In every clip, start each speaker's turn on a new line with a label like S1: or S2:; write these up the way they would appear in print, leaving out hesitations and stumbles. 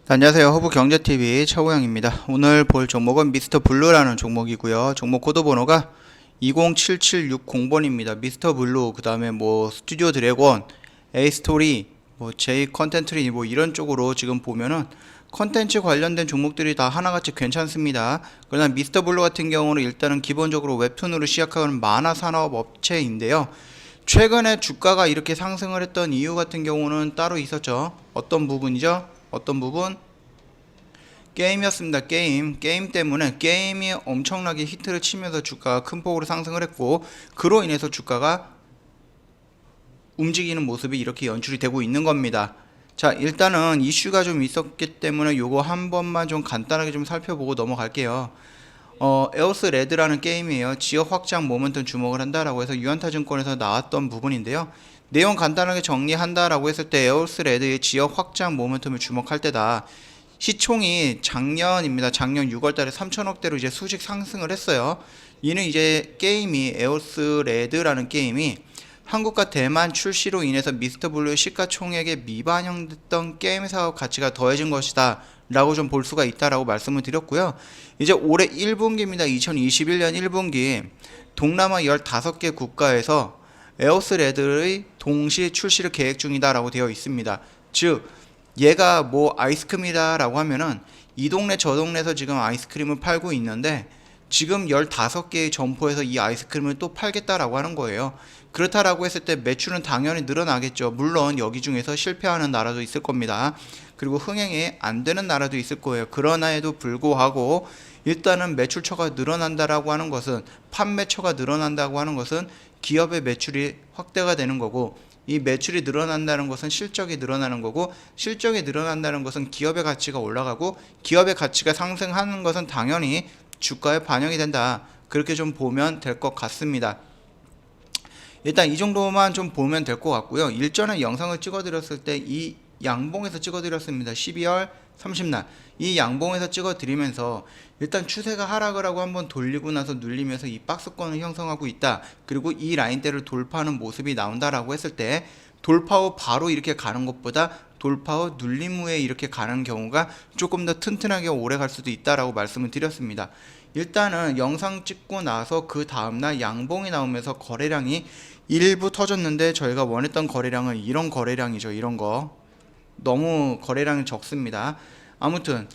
S1: 안녕하세요. 허브경제TV 최호영입니다. 오늘 볼 종목은 미스터 블루라는 종목이고요. 종목 코드 번호가 207760번입니다. 미스터 블루, 그 다음에 뭐 스튜디오 드래곤, 에이스토리, 뭐 제이 컨텐츠리 뭐 이런 쪽으로 지금 보면은 컨텐츠 관련된 종목들이 다 하나같이 괜찮습니다. 그러나 미스터 블루 같은 경우는 일단은 기본적으로 웹툰으로 시작하는 만화 산업 업체인데요. 최근에 주가가 이렇게 상승을 했던 이유 같은 경우는 따로 있었죠. 어떤 부분이죠? 어떤 부분? 게임이었습니다. 게임 때문에 게임이 엄청나게 히트를 치면서 주가가 큰 폭으로 상승을 했고, 그로 인해서 주가가 움직이는 모습이 이렇게 연출이 되고 있는 겁니다. 자, 일단은 이슈가 좀 있었기 때문에 요거 한 번만 좀 간단하게 좀 살펴보고 넘어갈게요. 에오스 레드라는 게임이에요. 지역 확장 모멘텀 주목을 한다라고 해서 유한타증권에서 나왔던 부분인데요. 내용 간단하게 정리한다라고 했을 때 에오스 레드의 지역 확장 모멘텀을 주목할 때다. 시총이 작년입니다. 작년 6월달에 3천억대로 이제 수직 상승을 했어요. 이는 이제 게임이 에오스 레드라는 게임이 한국과 대만 출시로 인해서 미스터 블루의 시가총액에 미반영됐던 게임 사업 가치가 더해진 것이다 라고 좀 볼 수가 있다라고 말씀을 드렸고요. 이제 올해 1분기입니다. 2021년 1분기 동남아 15개 국가에서 에오스 레드의 동시 출시를 계획 중이다라고 되어 있습니다. 즉 얘가 뭐 아이스크림이다 라고 하면은 이 동네 저 동네에서 지금 아이스크림을 팔고 있는데 지금 15개의 점포에서 이 아이스크림을 또 팔겠다라고 하는 거예요. 그렇다라고 했을 때 매출은 당연히 늘어나겠죠. 물론 여기 중에서 실패하는 나라도 있을 겁니다. 그리고 흥행이 안 되는 나라도 있을 거예요. 그러나에도 불구하고 일단은 매출처가 늘어난다라고 하는 것은, 판매처가 늘어난다고 하는 것은 기업의 매출이 확대가 되는 거고, 이 매출이 늘어난다는 것은 실적이 늘어나는 거고, 실적이 늘어난다는 것은 기업의 가치가 올라가고, 기업의 가치가 상승하는 것은 당연히 주가에 반영이 된다. 그렇게 좀 보면 될 것 같습니다. 일단 이 정도만 좀 보면 될 것 같고요. 일전에 영상을 찍어드렸을 때 이 양봉에서 찍어드렸습니다. 12월 30날 이 양봉에서 찍어드리면서 일단 추세가 하락을 하고 한번 돌리고 나서 눌리면서 이 박스권을 형성하고 있다. 그리고 이 라인대를 돌파하는 모습이 나온다라고 했을 때 돌파 후 바로 이렇게 가는 것보다 돌파 후 눌림 후에 이렇게 가는 경우가 조금 더 튼튼하게 오래 갈 수도 있다라고 말씀을 드렸습니다. 일단은 영상 찍고 나서 그 다음날 양봉이 나오면서 거래량이 일부 터졌는데, 저희가 원했던 거래량은 이런 거래량이죠. 이런 거 너무 거래량이 적습니다. 아무튼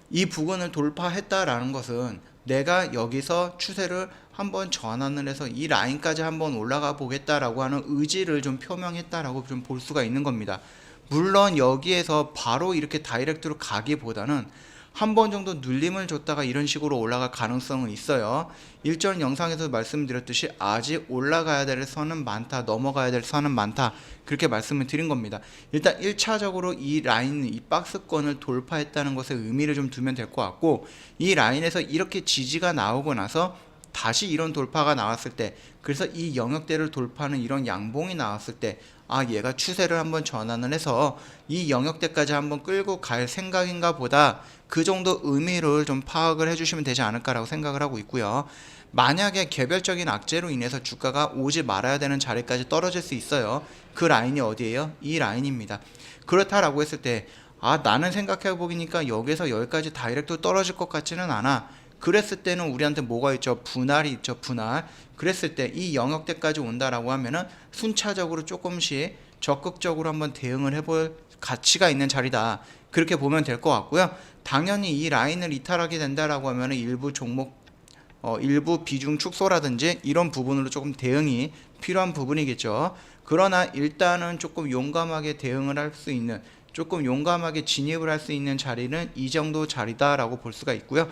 S1: 이 부근을 돌파했다라는 것은 내가 여기서 추세를 한번 전환을 해서 이 라인까지 한번 올라가 보겠다라고 하는 의지를 좀 표명했다라고 좀 볼 수가 있는 겁니다. 물론 여기에서 바로 이렇게 다이렉트로 가기보다는 한 번 정도 눌림을 줬다가 이런 식으로 올라갈 가능성은 있어요. 일전 영상에서 말씀드렸듯이 아직 올라가야 될 선은 많다, 넘어가야 될 선은 많다, 그렇게 말씀을 드린 겁니다. 일단 1차적으로 이 라인, 이 박스권을 돌파했다는 것에 의미를 좀 두면 될 것 같고, 이 라인에서 이렇게 지지가 나오고 나서 다시 이런 돌파가 나왔을 때, 그래서 이 영역대를 돌파하는 이런 양봉이 나왔을 때, 아, 얘가 추세를 한번 전환을 해서 이 영역대까지 한번 끌고 갈 생각인가 보다, 그 정도 의미를 좀 파악을 해주시면 되지 않을까라고 생각을 하고 있고요. 만약에 개별적인 악재로 인해서 주가가 오지 말아야 되는 자리까지 떨어질 수 있어요. 그 라인이 어디예요? 이 라인입니다. 그렇다라고 했을 때, 아, 나는 생각해 보니까 여기서 여기까지 다이렉트 떨어질 것 같지는 않아. 그랬을 때는 우리한테 뭐가 있죠? 분할이 있죠. 분할. 그랬을 때 이 영역대까지 온다라고 하면은 순차적으로 조금씩 적극적으로 한번 대응을 해볼 가치가 있는 자리다. 그렇게 보면 될 것 같고요. 당연히 이 라인을 이탈하게 된다라고 하면은 일부 종목, 일부 비중 축소라든지 이런 부분으로 조금 대응이 필요한 부분이겠죠. 그러나 일단은 조금 용감하게 대응을 할 수 있는, 조금 용감하게 진입을 할 수 있는 자리는 이 정도 자리다라고 볼 수가 있고요.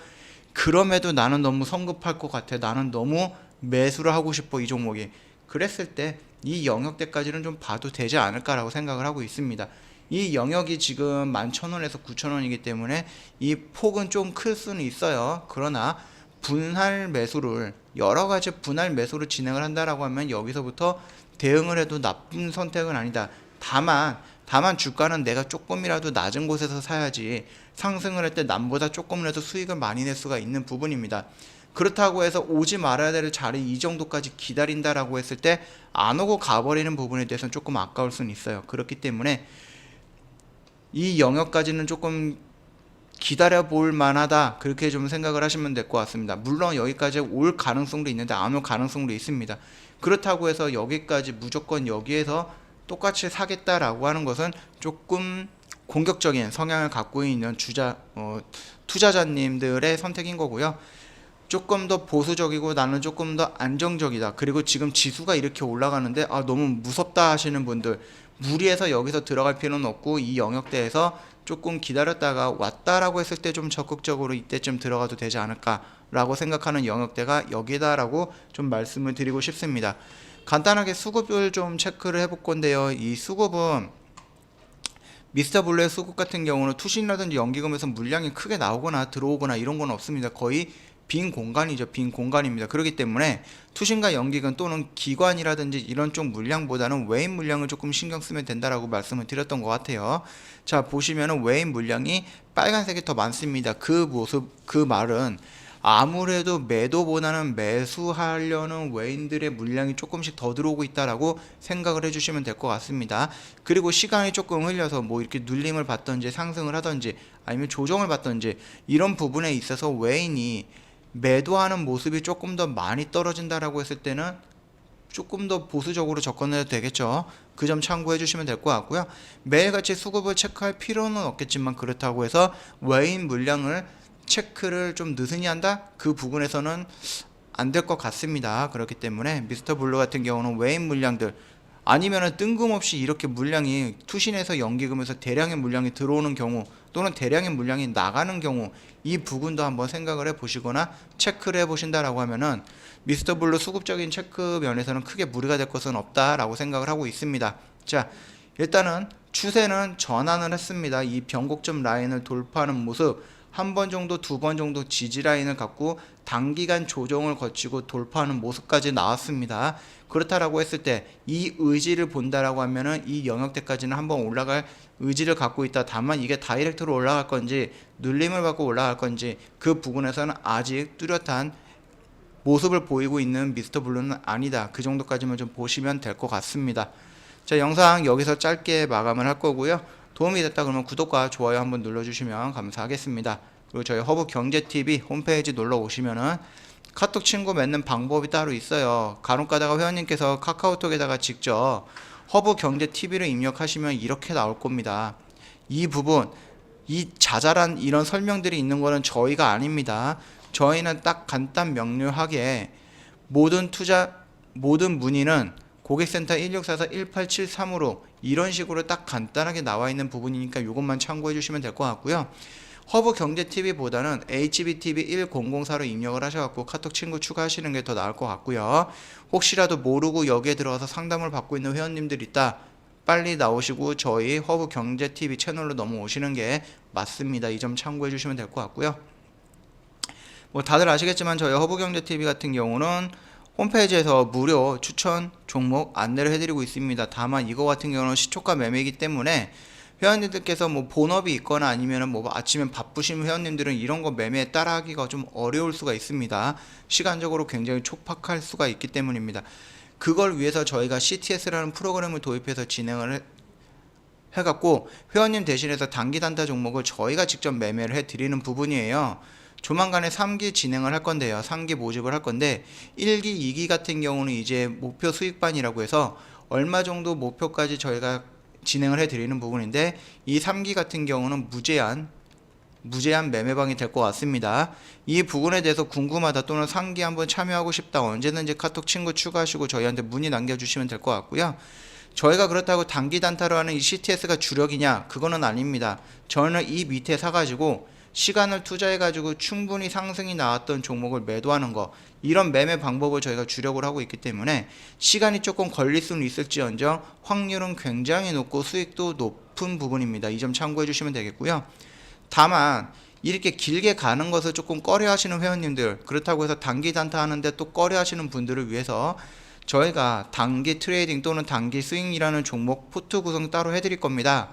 S1: 그럼에도 나는 너무 성급할 것 같아, 나는 너무 매수를 하고 싶어 이 종목이, 그랬을 때 이 영역대까지는 좀 봐도 되지 않을까라고 생각을 하고 있습니다. 이 영역이 지금 11,000원에서 9,000원이기 때문에 이 폭은 좀 클 수는 있어요. 그러나 분할 매수를, 여러가지 분할 매수를 진행을 한다라고 하면 여기서부터 대응을 해도 나쁜 선택은 아니다. 다만 주가는 내가 조금이라도 낮은 곳에서 사야지 상승을 할 때 남보다 조금이라도 수익을 많이 낼 수가 있는 부분입니다. 그렇다고 해서 오지 말아야 될 자리 이 정도까지 기다린다라고 했을 때 안 오고 가버리는 부분에 대해서는 조금 아까울 수는 있어요. 그렇기 때문에 이 영역까지는 조금 기다려 볼 만하다, 그렇게 좀 생각을 하시면 될 것 같습니다. 물론 여기까지 올 가능성도 있는데 안 올 가능성도 있습니다. 그렇다고 해서 여기까지 무조건 여기에서 똑같이 사겠다라고 하는 것은 조금 공격적인 성향을 갖고 있는 투자자님들의 선택인 거고요. 조금 더 보수적이고 나는 조금 더 안정적이다, 그리고 지금 지수가 이렇게 올라가는데 너무 무섭다 하시는 분들, 무리해서 여기서 들어갈 필요는 없고 이 영역대에서 조금 기다렸다가 왔다라고 했을 때 좀 적극적으로 이때쯤 들어가도 되지 않을까 라고 생각하는 영역대가 여기다라고 좀 말씀을 드리고 싶습니다. 간단하게 수급을 좀 체크를 해볼 건데요. 이 수급은 미스터 블루의 수급 같은 경우는 투신이라든지 연기금에서 물량이 크게 나오거나 들어오거나 이런 건 없습니다. 거의 빈 공간이죠. 빈 공간입니다. 그렇기 때문에 투신과 연기금 또는 기관이라든지 이런 쪽 물량보다는 외인 물량을 조금 신경 쓰면 된다라고 말씀을 드렸던 것 같아요. 자, 보시면은 외인 물량이 빨간색이 더 많습니다. 그 말은 아무래도 매도보다는 매수하려는 외인들의 물량이 조금씩 더 들어오고 있다라고 생각을 해주시면 될 것 같습니다. 그리고 시간이 조금 흘려서 뭐 이렇게 눌림을 받던지 상승을 하던지 아니면 조정을 받던지 이런 부분에 있어서 외인이 매도하는 모습이 조금 더 많이 떨어진다라고 했을 때는 조금 더 보수적으로 접근해도 되겠죠. 그 점 참고해 주시면 될 것 같고요. 매일같이 수급을 체크할 필요는 없겠지만 그렇다고 해서 외인 물량을 체크를 좀 느슨히 한다? 그 부분에서는 안 될 것 같습니다. 그렇기 때문에 미스터 블루 같은 경우는 외인 물량들 아니면은 뜬금없이 이렇게 물량이 투신에서 연기금에서 대량의 물량이 들어오는 경우 또는 대량의 물량이 나가는 경우 이 부분도 한번 생각을 해 보시거나 체크를 해 보신다라고 하면은 미스터 블루 수급적인 체크 면에서는 크게 무리가 될 것은 없다라고 생각을 하고 있습니다. 자, 일단은 추세는 전환을 했습니다. 이 변곡점 라인을 돌파하는 모습 한 번 정도, 두 번 정도 지지 라인을 갖고 단기간 조정을 거치고 돌파하는 모습까지 나왔습니다. 그렇다라고 했을 때 이 의지를 본다라고 하면은 이 영역대까지는 한번 올라갈 의지를 갖고 있다. 다만 이게 다이렉트로 올라갈 건지 눌림을 받고 올라갈 건지 그 부분에서는 아직 뚜렷한 모습을 보이고 있는 미스터 블루는 아니다. 그 정도까지만 좀 보시면 될 것 같습니다. 자, 영상 여기서 짧게 마감을 할 거고요. 도움이 됐다 그러면 구독과 좋아요 한번 눌러주시면 감사하겠습니다. 그리고 저희 허브경제TV 홈페이지 놀러 오시면은 카톡 친구 맺는 방법이 따로 있어요. 간혹가다가 회원님께서 카카오톡에다가 직접 허브경제TV를 입력하시면 이렇게 나올 겁니다. 이 부분, 이 자잘한 이런 설명들이 있는 거는 저희가 아닙니다. 저희는 딱 간단 명료하게 모든 문의는 고객센터 1644-1873으로 이런 식으로 딱 간단하게 나와 있는 부분이니까 이것만 참고해 주시면 될 것 같고요. 허브경제TV보다는 HBTV1004로 입력을 하셔갖고 카톡 친구 추가하시는 게 더 나을 것 같고요. 혹시라도 모르고 여기에 들어가서 상담을 받고 있는 회원님들 있다, 빨리 나오시고 저희 허브경제TV 채널로 넘어오시는 게 맞습니다. 이 점 참고해 주시면 될 것 같고요. 뭐 다들 아시겠지만 저희 허브경제TV 같은 경우는 홈페이지에서 무료 추천 종목 안내를 해드리고 있습니다. 다만 이거 같은 경우는 시초가 매매이기 때문에 회원님들께서 뭐 본업이 있거나 아니면 뭐 아침에 바쁘신 회원님들은 이런 거 매매에 따라하기가 좀 어려울 수가 있습니다. 시간적으로 굉장히 촉박할 수가 있기 때문입니다. 그걸 위해서 저희가 CTS라는 프로그램을 도입해서 진행을 해갖고 회원님 대신해서 단기 단타 종목을 저희가 직접 매매를 해드리는 부분이에요. 조만간에 3기 진행을 할 건데요. 3기 모집을 할 건데 1기, 2기 같은 경우는 이제 목표 수익반이라고 해서 얼마 정도 목표까지 저희가 진행을 해드리는 부분인데 이 3기 같은 경우는 무제한 매매방이 될 것 같습니다. 이 부분에 대해서 궁금하다 또는 3기 한번 참여하고 싶다 언제든지 카톡 친구 추가하시고 저희한테 문의 남겨주시면 될 것 같고요. 저희가 그렇다고 단기 단타로 하는 이 CTS가 주력이냐? 그거는 아닙니다. 저는 이 밑에 사가지고 시간을 투자해가지고 충분히 상승이 나왔던 종목을 매도하는 거, 이런 매매 방법을 저희가 주력을 하고 있기 때문에 시간이 조금 걸릴 수는 있을지언정 확률은 굉장히 높고 수익도 높은 부분입니다. 이 점 참고해 주시면 되겠고요. 다만 이렇게 길게 가는 것을 조금 꺼려 하시는 회원님들, 그렇다고 해서 단기 단타 하는데 또 꺼려 하시는 분들을 위해서 저희가 단기 트레이딩 또는 단기 스윙이라는 종목 포트 구성 따로 해드릴 겁니다.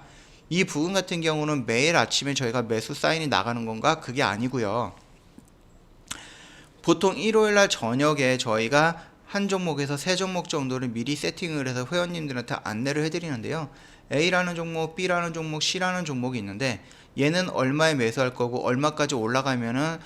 S1: 이 부분 같은 경우는 매일 아침에 저희가 매수 사인이 나가는 건가? 그게 아니고요. 보통 일요일날 저녁에 저희가 한 종목에서 세 종목 정도를 미리 세팅을 해서 회원님들한테 안내를 해드리는데요. A라는 종목, B라는 종목, C라는 종목이 있는데 얘는 얼마에 매수할 거고 얼마까지 올라가면은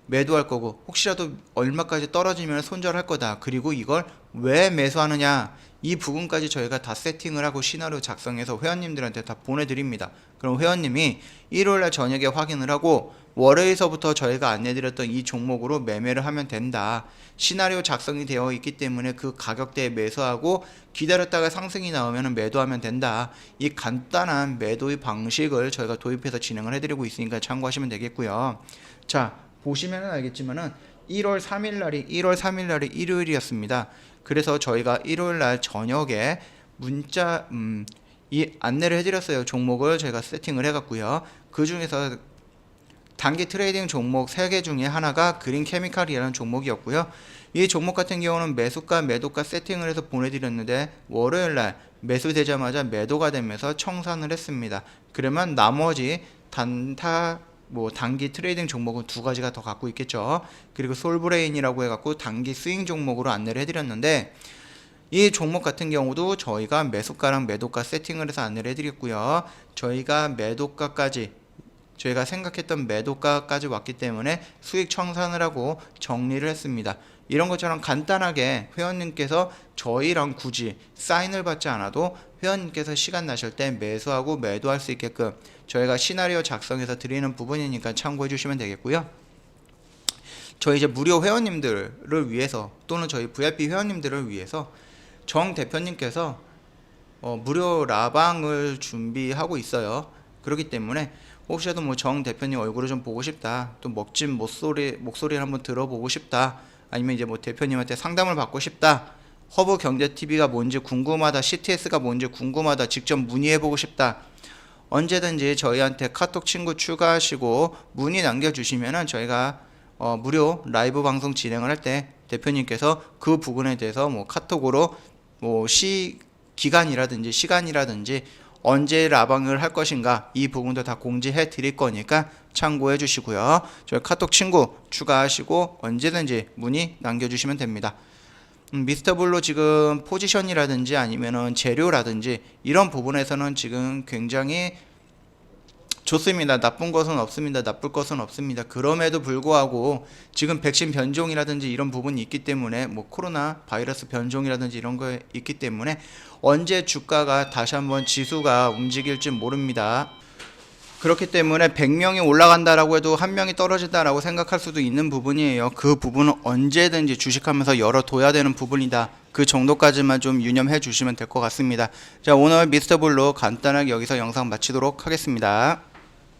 S1: 매도할 거고 혹시라도 얼마까지 떨어지면 손절할 거다. 그리고 이걸 왜 매수하느냐, 이 부분까지 저희가 다 세팅을 하고 시나리오 작성해서 회원님들한테 다 보내드립니다. 그럼 회원님이 일요일날 저녁에 확인을 하고 월요일서부터 저희가 안내드렸던 이 종목으로 매매를 하면 된다. 시나리오 작성이 되어 있기 때문에 그 가격대에 매수하고 기다렸다가 상승이 나오면 매도하면 된다. 이 간단한 매도의 방식을 저희가 도입해서 진행을 해드리고 있으니까 참고하시면 되겠고요. 자, 보시면 알겠지만은 1월 3일 날이 일요일이었습니다. 그래서 저희가 일요일 날 저녁에 문자 이 안내를 해드렸어요. 종목을 저희가 세팅을 해갖고요. 그 중에서 단기 트레이딩 종목 3개 중에 하나가 그린 케미칼이라는 종목이었고요. 이 종목 같은 경우는 매수가 매도가 세팅을 해서 보내드렸는데 월요일날 매수되자마자 매도가 되면서 청산을 했습니다. 그러면 나머지 단기 트레이딩 종목은 2가지가 더 갖고 있겠죠. 그리고 솔브레인이라고 해갖고 단기 스윙 종목으로 안내를 해드렸는데 이 종목 같은 경우도 저희가 매수가랑 매도가 세팅을 해서 안내를 해드렸고요. 저희가 생각했던 매도가까지 왔기 때문에 수익 청산을 하고 정리를 했습니다. 이런 것처럼 간단하게 회원님께서 저희랑 굳이 사인을 받지 않아도 회원님께서 시간 나실 때 매수하고 매도할 수 있게끔 저희가 시나리오 작성해서 드리는 부분이니까 참고해 주시면 되겠고요. 저희 이제 무료 회원님들을 위해서 또는 저희 VIP 회원님들을 위해서 정 대표님께서 무료 라방을 준비하고 있어요. 그렇기 때문에 혹시라도 뭐 정 대표님 얼굴을 좀 보고 싶다, 또 멋진 목소리를 한번 들어보고 싶다, 아니면 이제 뭐 대표님한테 상담을 받고 싶다, 허브 경제 TV가 뭔지 궁금하다, CTS가 뭔지 궁금하다, 직접 문의해보고 싶다, 언제든지 저희한테 카톡 친구 추가하시고 문의 남겨주시면은 저희가 무료 라이브 방송 진행을 할 때 대표님께서 그 부분에 대해서 뭐 카톡으로 뭐 기간이라든지 시간이라든지 언제 라방을 할 것인가 이 부분도 다 공지해 드릴 거니까 참고해 주시고요. 저희 카톡 친구 추가하시고 언제든지 문의 남겨주시면 됩니다. 미스터블루 지금 포지션이라든지 아니면은 재료라든지 이런 부분에서는 지금 굉장히 좋습니다. 나쁜 것은 없습니다. 나쁠 것은 없습니다. 그럼에도 불구하고 지금 백신 변종이라든지 이런 부분이 있기 때문에 뭐 코로나 바이러스 변종이라든지 이런 거 있기 때문에 언제 주가가 다시 한번 지수가 움직일지 모릅니다. 그렇기 때문에 100명이 올라간다라고 해도 1명이 떨어진다라고 생각할 수도 있는 부분이에요. 그 부분은 언제든지 주식하면서 열어둬야 되는 부분이다. 그 정도까지만 좀 유념해 주시면 될 것 같습니다. 자, 오늘 미스터블루 간단하게 여기서 영상 마치도록 하겠습니다.